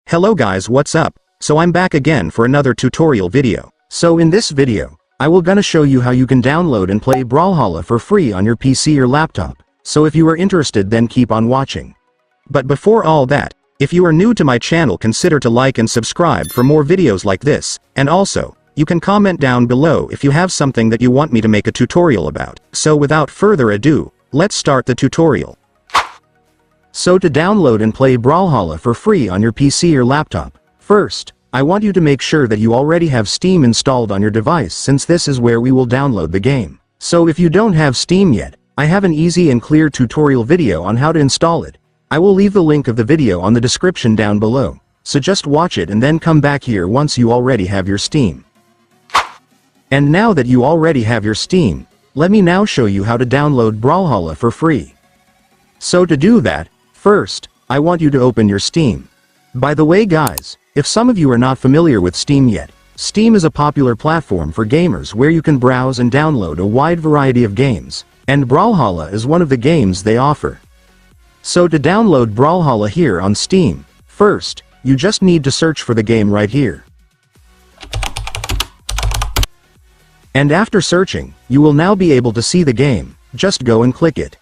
Hello guys, what's up? So I'm back again for another tutorial video. So in this video, I will gonna show you how you can download and play Brawlhalla for free on your PC or laptop. So if you are interested, then keep on watching. But before all that, if you are new to my channel, consider to like and subscribe for more videos like this, and also, you can comment down below if you have something that you want me to make a tutorial about. So without further ado, let's start the tutorial. So to download and play Brawlhalla for free on your PC or laptop, first, I want you to make sure that you already have Steam installed on your device, since this is where we will download the game. So if you don't have Steam yet, I have an easy and clear tutorial video on how to install it. I will leave the link of the video on the description down below, so just watch it and then come back here once you already have your Steam. And now that you already have your Steam, let me now show you how to download Brawlhalla for free. So to do that, first, I want you to open your Steam. By the way guys, if some of you are not familiar with Steam yet, Steam is a popular platform for gamers where you can browse and download a wide variety of games, and Brawlhalla is one of the games they offer. So to download Brawlhalla here on Steam, first, you just need to search for the game right here. And after searching, you will now be able to see the game. Just go and click it.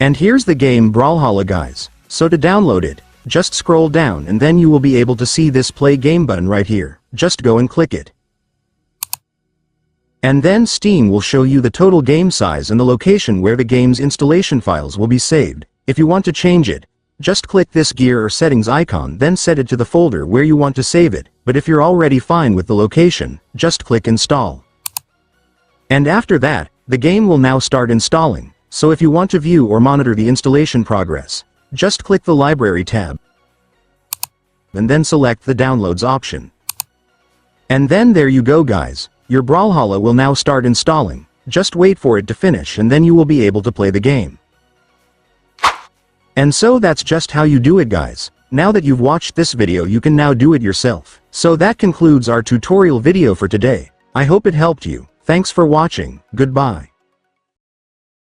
And here's the game Brawlhalla guys. So to download it, just scroll down and then you will be able to see this play game button right here. Just go and click it. And then Steam will show you the total game size and the location where the game's installation files will be saved. If you want to change it, just click this gear or settings icon, then set it to the folder where you want to save it. But if you're already fine with the location, just click install. And after that, the game will now start installing. So if you want to view or monitor the installation progress, just click the library tab and then select the downloads option. And then there you go guys, your Brawlhalla will now start installing. Just wait for it to finish and then you will be able to play the game. And so that's just how you do it guys. Now that you've watched this video, you can now do it yourself. So that concludes our tutorial video for today. I hope it helped you. Thanks for watching. Goodbye.